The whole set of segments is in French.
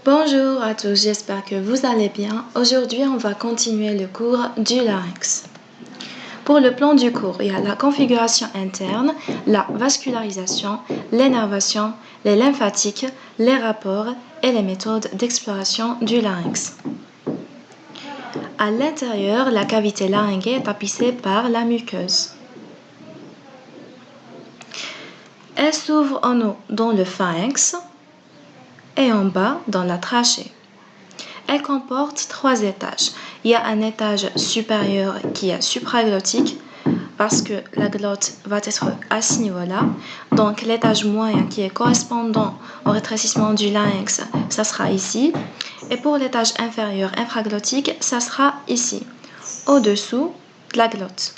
Bonjour à tous, j'espère que vous allez bien. Aujourd'hui, on va continuer le cours du larynx. Pour le plan du cours, il y a la configuration interne, la vascularisation, l'énervation, les lymphatiques, les rapports et les méthodes d'exploration du larynx. À l'intérieur, la cavité laryngée est tapissée par la muqueuse. Elle s'ouvre en haut dans le pharynx et en bas dans la trachée. Elle comporte 3 étages. Il y a un étage supérieur qui est supraglottique parce que la glotte va être à ce niveau-là. Donc l'étage moyen qui est correspondant au rétrécissement du larynx, ça sera ici. Et pour l'étage inférieur infraglottique, ça sera ici, au-dessous de la glotte.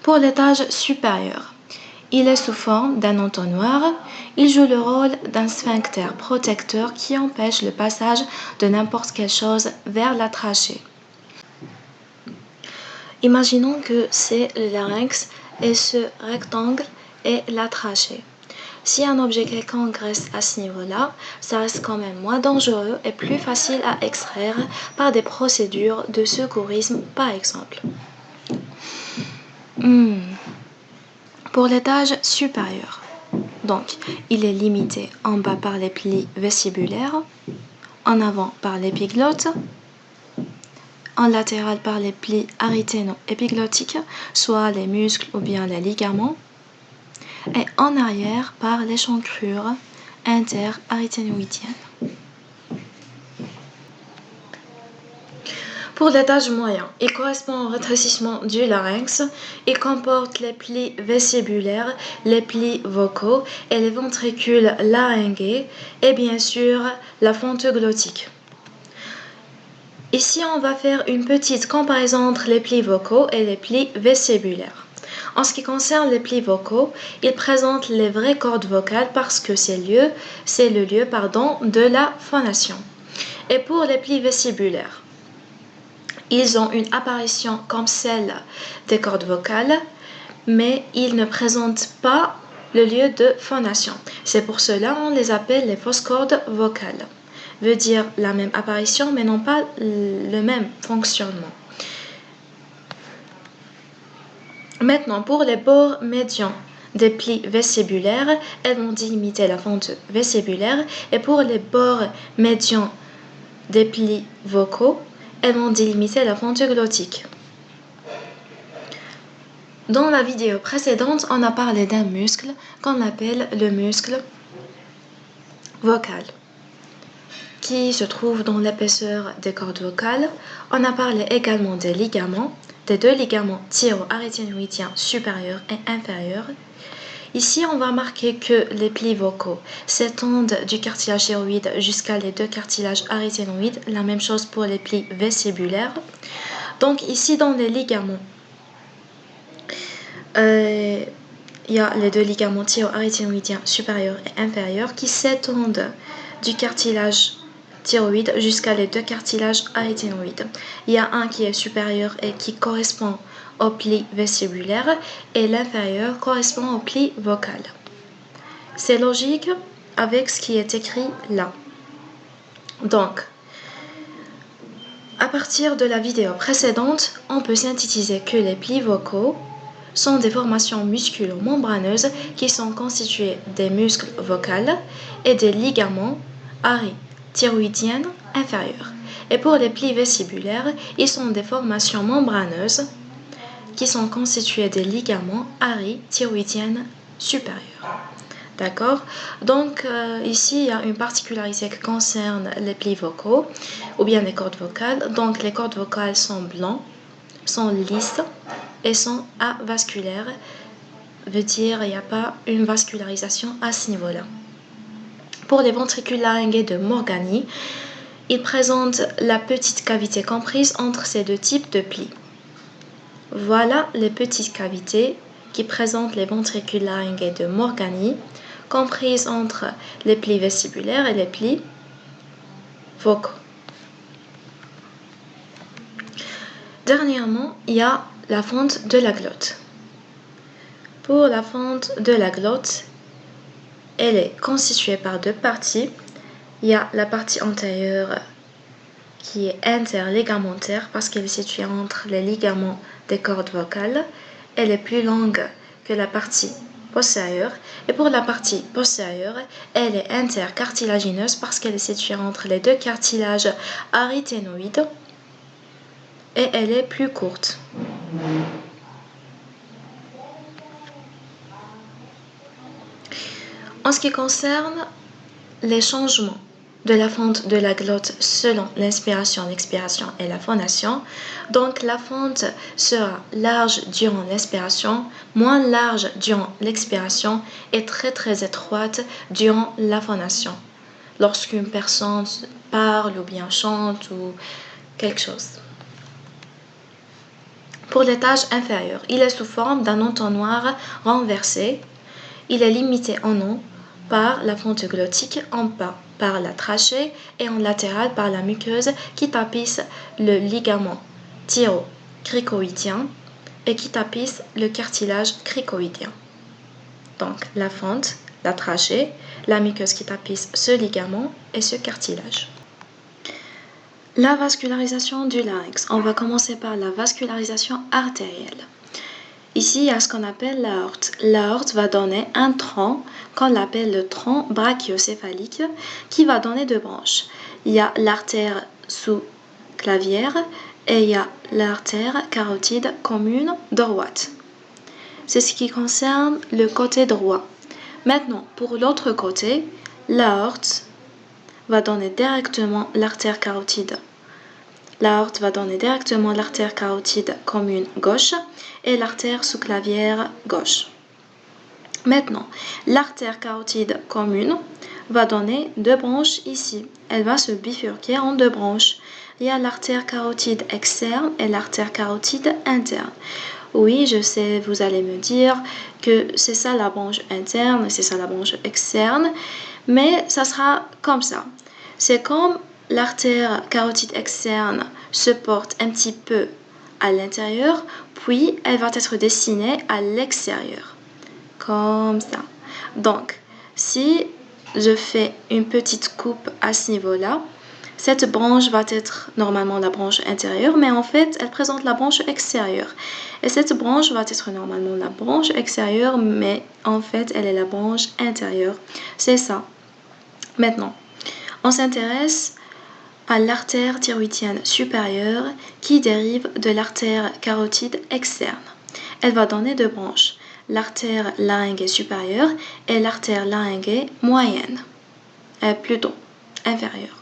Pour l'étage supérieur, il est sous forme d'un entonnoir. Il joue le rôle d'un sphincter protecteur qui empêche le passage de n'importe quelle chose vers la trachée. Imaginons que c'est le larynx et ce rectangle est la trachée. Si un objet quelconque reste à ce niveau-là, ça reste quand même moins dangereux et plus facile à extraire par des procédures de secourisme par exemple. Pour l'étage supérieur, donc il est limité en bas par les plis vestibulaires, en avant par l'épiglotte, en latéral par les plis aryténo-épiglottiques, soit les muscles ou bien les ligaments, et en arrière par l'échancrure inter-aryténoïdienne. Pour l'étage moyen, il correspond au rétrécissement du larynx. Il comporte les plis vestibulaires, les plis vocaux et les ventricules laryngés et bien sûr la fente glottique. Ici, on va faire une petite comparaison entre les plis vocaux et les plis vestibulaires. En ce qui concerne les plis vocaux, ils présentent les vraies cordes vocales parce que c'est le lieu de la phonation. Et pour les plis vestibulaires, ils ont une apparition comme celle des cordes vocales, mais ils ne présentent pas le lieu de phonation. C'est pour cela qu'on les appelle les fausses cordes vocales. Veut dire la même apparition, mais non pas le même fonctionnement. Maintenant, pour les bords médians des plis vestibulaires, elles vont délimiter la fente vestibulaire, et pour les bords médians des plis vocaux, elles vont délimiter la fente glottique. Dans la vidéo précédente, on a parlé d'un muscle qu'on appelle le muscle vocal, qui se trouve dans l'épaisseur des cordes vocales. On a parlé également des ligaments, des 2 ligaments thyro-aryténoïdiens supérieurs et inférieurs. Ici, on va marquer que les plis vocaux s'étendent du cartilage thyroïde jusqu'à les 2 cartilages aryténoïdes. La même chose pour les plis vestibulaires. Donc ici, dans les ligaments, il y a les 2 ligaments thyro-aryténoïdiens supérieurs et inférieurs qui s'étendent du cartilage thyroïde jusqu'à les 2 cartilages aryténoïdes. Il y a un qui est supérieur et qui correspond au pli vestibulaire et l'inférieur correspond au pli vocal. C'est logique avec ce qui est écrit là. Donc, à partir de la vidéo précédente, on peut synthétiser que les plis vocaux sont des formations musculo-membraneuses qui sont constituées des muscles vocaux et des ligaments arythyroïdiens inférieurs. Et pour les plis vestibulaires, ils sont des formations membraneuses qui sont constituées des ligaments arythyroïdiens supérieurs. D'accord? Donc ici, il y a une particularité qui concerne les plis vocaux ou bien les cordes vocales. Donc les cordes vocales sont blancs, sont lisses et sont avasculaires. Veut dire il n'y a pas une vascularisation à ce niveau-là. Pour les ventricules laryngés de Morgani, ils présentent la petite cavité comprise entre ces 2 types de plis. Voilà les petites cavités qui présentent les ventricules laryngés de Morgani, comprises entre les plis vestibulaires et les plis vocaux. Dernièrement, il y a la fente de la glotte. Pour la fente de la glotte, elle est constituée par 2 parties. Il y a la partie antérieure qui est interligamentaire parce qu'elle est située entre les ligaments des cordes vocales. Elle est plus longue que la partie postérieure. Et pour la partie postérieure, elle est intercartilagineuse parce qu'elle est située entre les deux cartilages aryténoïdes et elle est plus courte. En ce qui concerne les changements de la fente de la glotte selon l'inspiration, l'expiration et la phonation, donc la fente sera large durant l'inspiration, moins large durant l'expiration et très étroite durant la phonation. Lorsqu'une personne parle ou bien chante ou quelque chose. Pour l'étage inférieur, il est sous forme d'un entonnoir renversé. Il est limité en haut par la fente glottique, en bas par la trachée et en latéral par la muqueuse qui tapisse le ligament thyrocricoïdien et qui tapisse le cartilage cricoïdien. Donc la fente, la trachée, la muqueuse qui tapisse ce ligament et ce cartilage. La vascularisation du larynx. On va commencer par la vascularisation artérielle. Ici, il y a ce qu'on appelle l'aorte. L'aorte va donner un tronc qu'on appelle le tronc brachiocéphalique qui va donner deux branches. Il y a l'artère sous-clavière et il y a l'artère carotide commune droite. C'est ce qui concerne le côté droit. Maintenant, pour l'autre côté, l'aorte va donner directement l'artère carotide. L'aorte va donner directement l'artère carotide commune gauche et l'artère sous-clavière gauche. Maintenant, l'artère carotide commune va donner deux branches ici. Elle va se bifurquer en deux branches. Il y a l'artère carotide externe et l'artère carotide interne. Oui, je sais, vous allez me dire que c'est ça la branche interne et c'est ça la branche externe, mais ça sera comme ça. C'est comme l'artère carotide externe se porte un petit peu à l'intérieur, puis elle va être dessinée à l'extérieur, comme ça. Donc, si je fais une petite coupe à ce niveau-là, cette branche va être normalement la branche intérieure, mais en fait, elle présente la branche extérieure. Et cette branche va être normalement la branche extérieure, mais en fait, elle est la branche intérieure. C'est ça. Maintenant, on s'intéresse à l'artère thyroïdienne supérieure qui dérive de l'artère carotide externe. Elle va donner deux branches, l'artère laryngée supérieure et l'artère laryngée moyenne, plutôt inférieure.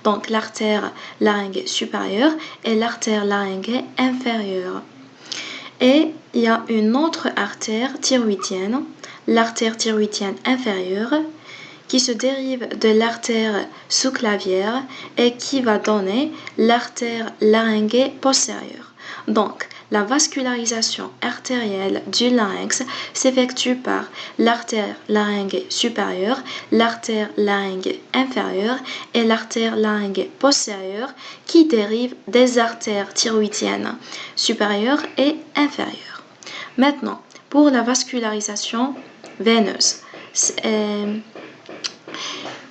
Donc l'artère laryngée supérieure et l'artère laryngée inférieure. Et il y a une autre artère thyroïdienne, l'artère thyroïdienne inférieure, qui se dérive de l'artère sous-clavière et qui va donner l'artère laryngée postérieure. Donc, la vascularisation artérielle du larynx s'effectue par l'artère laryngée supérieure, l'artère laryngée inférieure et l'artère laryngée postérieure qui dérivent des artères thyroïdiennes supérieures et inférieures. Maintenant, pour la vascularisation veineuse,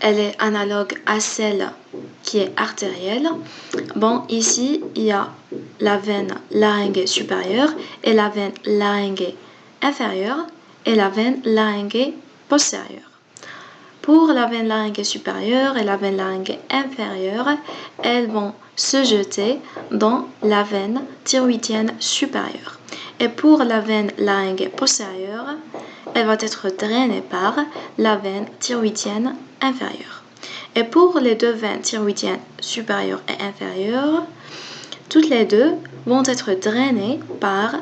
elle est analogue à celle qui est artérielle. Bon, ici, il y a la veine laryngée supérieure et la veine laryngée inférieure et la veine laryngée postérieure. Pour la veine laryngée supérieure et la veine laryngée inférieure, elles vont se jeter dans la veine thyroïdienne supérieure. Et pour la veine laryngée postérieure, elle va être drainée par la veine thyroïdienne inférieure. Et pour les deux veines thyroïdiennes supérieure et inférieure, toutes les deux vont être drainées par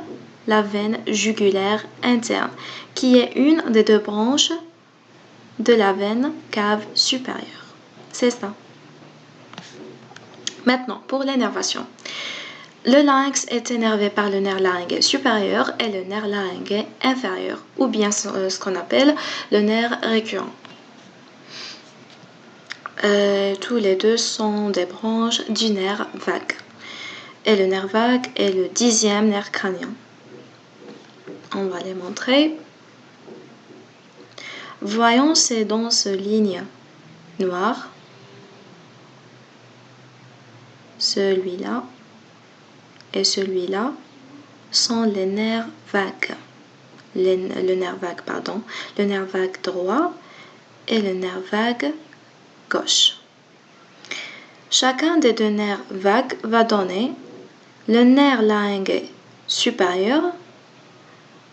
la veine jugulaire interne, qui est une des deux branches de la veine cave supérieure. C'est ça. Maintenant, pour l'énervation. Le larynx est énervé par le nerf laryngé supérieur et le nerf laryngé inférieur, ou bien ce qu'on appelle le nerf récurrent. Tous les deux sont des branches du nerf vague. Et le nerf vague est le 10e nerf crânien. On va les montrer. Voyons ces denses lignes. noir, celui-là et celui-là sont les nerfs vagues. Le nerf vague droit et le nerf vague gauche. Chacun des deux nerfs vagues va donner le nerf laryngé supérieur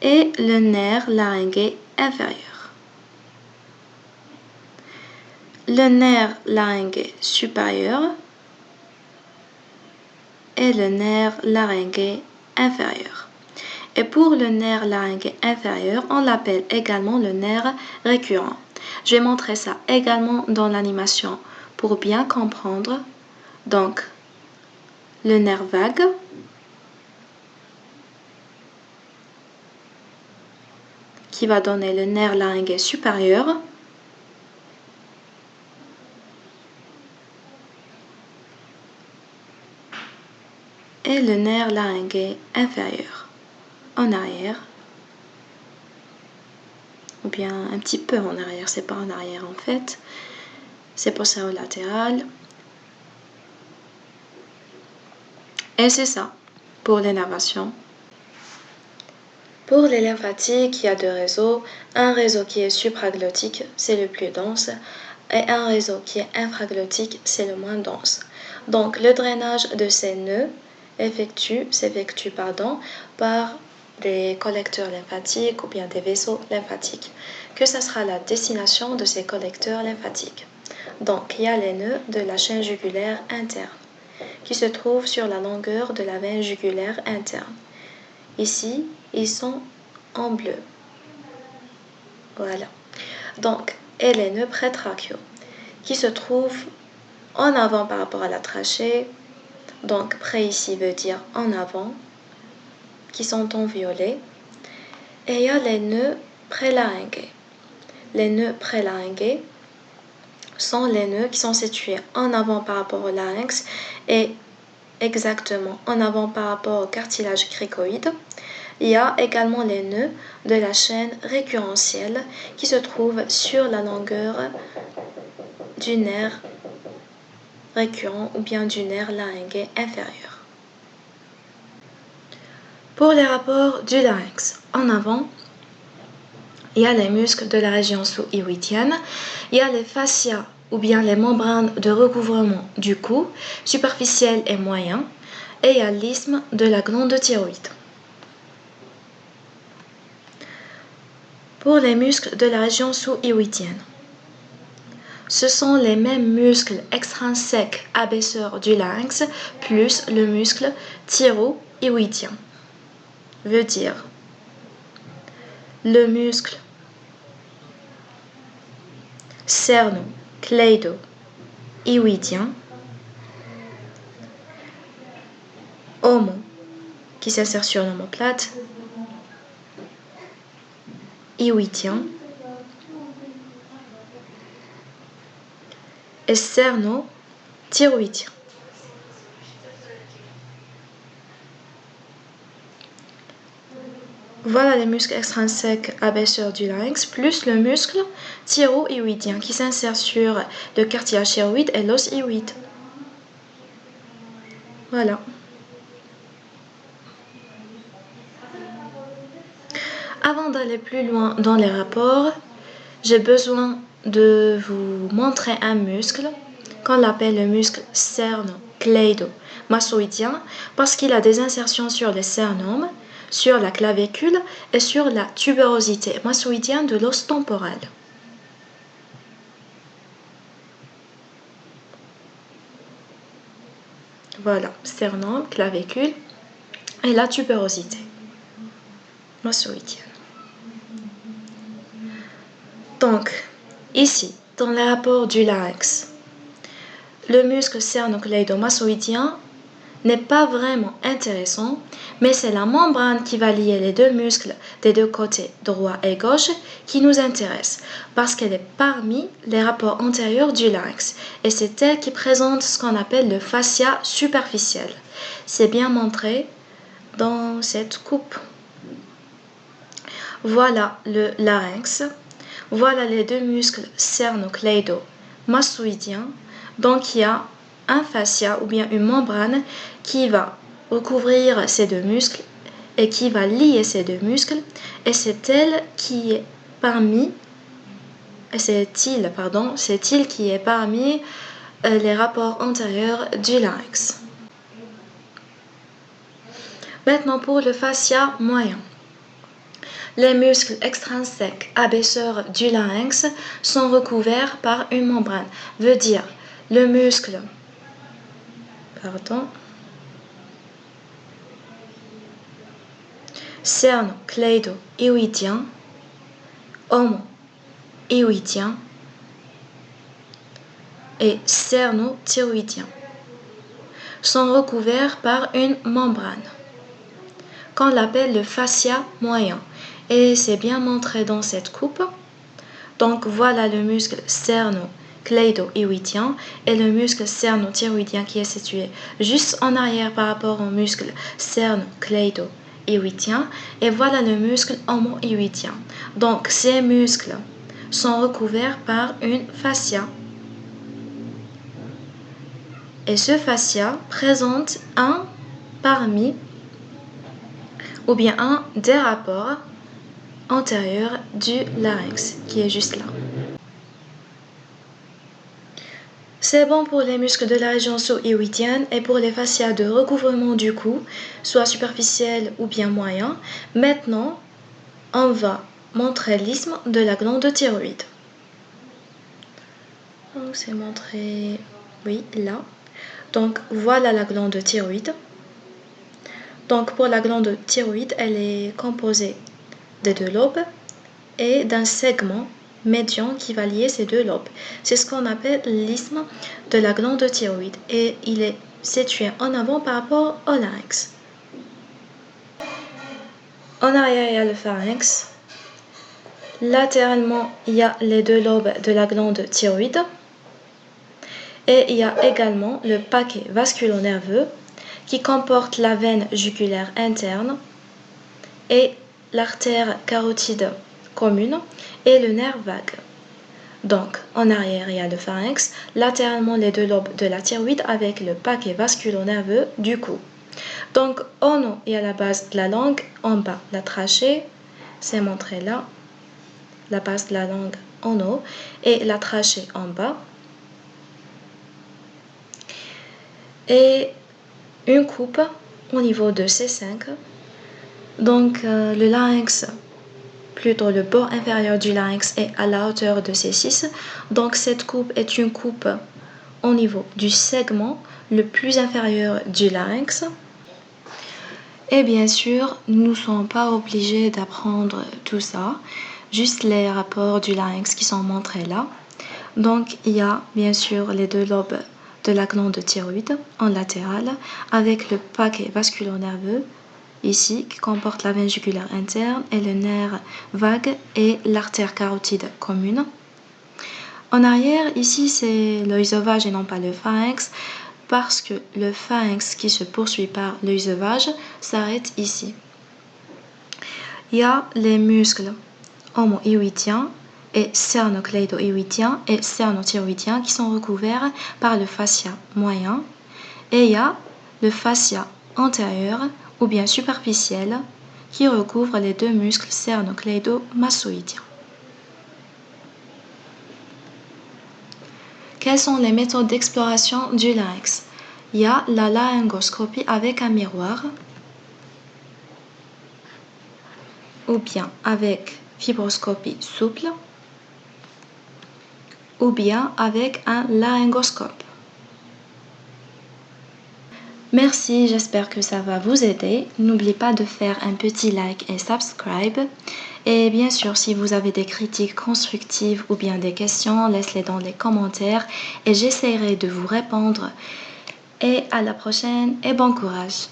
et le nerf laryngé inférieur. Le nerf laryngé supérieur et le nerf laryngé inférieur. Et pour le nerf laryngé inférieur, on l'appelle également le nerf récurrent. Je vais montrer ça également dans l'animation pour bien comprendre. Donc, le nerf vague, qui va donner le nerf laryngé supérieur, et le nerf laryngé inférieur, en arrière, ou bien un petit peu en arrière, c'est pas en arrière en fait, c'est postérieur-latéral. Et c'est ça pour l'énervation. Pour les lymphatiques, il y a deux réseaux. Un réseau qui est supraglottique, c'est le plus dense, et un réseau qui est infraglottique, c'est le moins dense. Donc le drainage de ces nœuds s'effectue par des collecteurs lymphatiques ou bien des vaisseaux lymphatiques. Que ça sera la destination de ces collecteurs lymphatiques. Donc il y a les nœuds de la chaîne jugulaire interne qui se trouvent sur la longueur de la veine jugulaire interne. Ici, ils sont en bleu. Voilà. Donc, et les nœuds prétrachiaux qui se trouvent en avant par rapport à la trachée. Donc, près ici veut dire en avant, qui sont en violet. Et il y a les nœuds prélaryngés. Les nœuds prélaryngés sont les nœuds qui sont situés en avant par rapport au larynx et exactement en avant par rapport au cartilage cricoïde. Il y a également les nœuds de la chaîne récurrentielle qui se trouvent sur la longueur du nerf récurrent ou bien du nerf laryngé inférieur. Pour les rapports du larynx, en avant, il y a les muscles de la région sous-hyoïdienne, il y a les fascias ou bien les membranes de recouvrement du cou, superficiel et moyen, et il y a l'isthme de la glande thyroïde. Pour les muscles de la région sous-hyoïdienne, ce sont les mêmes muscles extrinsèques abaisseurs du larynx plus le muscle thyro-hyoïdien. Veut dire le muscle cerno-cleido-hyoïdien, homo qui s'insère sur l'omoplate, hyoïdien et cerno-thyroïdien. Voilà les muscles extrinsèques abaisseurs du larynx plus le muscle thyro-hyoïdien qui s'insère sur le cartilage thyroïde et l'os hyoïde. Voilà. Avant d'aller plus loin dans les rapports, j'ai besoin de vous montrer un muscle qu'on appelle le muscle cerno-cleido-massoïdien parce qu'il a des insertions sur le sternum, sur la clavicule et sur la tuberosité massoïdienne de l'os temporal. Voilà, sternum, clavicule et la tuberosité massoïdienne. Donc, ici, dans les rapports du larynx, le muscle cerno-cleido-massoïdien n'est pas vraiment intéressant, mais c'est la membrane qui va lier les deux muscles des deux côtés, droit et gauche, qui nous intéresse, parce qu'elle est parmi les rapports antérieurs du larynx, et c'est elle qui présente ce qu'on appelle le fascia superficiel. C'est bien montré dans cette coupe. Voilà le larynx. Voilà les deux muscles cerno-cleido massoïdien. Donc il y a un fascia ou bien une membrane qui va recouvrir ces deux muscles et qui va lier ces deux muscles, et c'est elle qui est parmi, c'est il qui est parmi les rapports antérieurs du larynx. Maintenant pour le fascia moyen. Les muscles extrinsèques abaisseurs du larynx sont recouverts par une membrane. Veut dire le muscle sternocleido-hyoïdien, homo-hyoïdien et sternothyroïdien sont recouverts par une membrane qu'on l'appelle le fascia moyen, et c'est bien montré dans cette coupe. Donc voilà le muscle sternocleido-hyoïdien et le muscle sternothyroïdien qui est situé juste en arrière par rapport au muscle sternocleido-hyoïdien, et voilà le muscle homo-hyoïdien. Donc ces muscles sont recouverts par une fascia. Et ce fascia présente un des rapports antérieurs du larynx qui est juste là. C'est bon pour les muscles de la région sous-hyoïdienne et pour les fascias de recouvrement du cou, soit superficiel ou bien moyen. Maintenant, on va montrer l'isthme de la glande thyroïde. Donc c'est montré, oui, là. Donc voilà la glande thyroïde. Donc pour la glande thyroïde, elle est composée de deux lobes et d'un segment médian qui va lier ces deux lobes. C'est ce qu'on appelle l'isthme de la glande thyroïde, et il est situé en avant par rapport au larynx. En arrière, il y a le pharynx. Latéralement, il y a les deux lobes de la glande thyroïde. Et il y a également le paquet vasculo-nerveux qui comporte la veine jugulaire interne et l'artère carotide commune et le nerf vague. Donc, en arrière, il y a le pharynx, latéralement les deux lobes de la thyroïde avec le paquet vasculo-nerveux du cou. Donc, en haut, il y a la base de la langue, en bas, la trachée, c'est montré là, la base de la langue en haut et la trachée en bas. Et une coupe au niveau de C5. Donc le larynx, plutôt le bord inférieur du larynx est à la hauteur de C6. Donc cette coupe est une coupe au niveau du segment le plus inférieur du larynx. Et bien sûr, nous ne sommes pas obligés d'apprendre tout ça, juste les rapports du larynx qui sont montrés là. Donc il y a bien sûr les deux lobes de la glande thyroïde en latéral avec le paquet vasculo-nerveux ici qui comporte la veine jugulaire interne et le nerf vague et l'artère carotide commune. En arrière, ici c'est l'œsophage et non pas le pharynx, parce que le pharynx qui se poursuit par l'œsophage s'arrête ici. Il y a les muscles homo-hyoïdiens et sternocleido-hyoïdien et sternothyroïdien qui sont recouverts par le fascia moyen, et il y a le fascia antérieur ou bien superficiel qui recouvre les deux muscles sternocleido-massoïdiens. Quelles sont les méthodes d'exploration du larynx? Il y a la laryngoscopie avec un miroir, ou bien avec fibroscopie souple, ou bien avec un laryngoscope. Merci, j'espère que ça va vous aider. N'oubliez pas de faire un petit like et subscribe. Et bien sûr, si vous avez des critiques constructives ou bien des questions, laissez-les dans les commentaires et j'essaierai de vous répondre. Et à la prochaine et bon courage!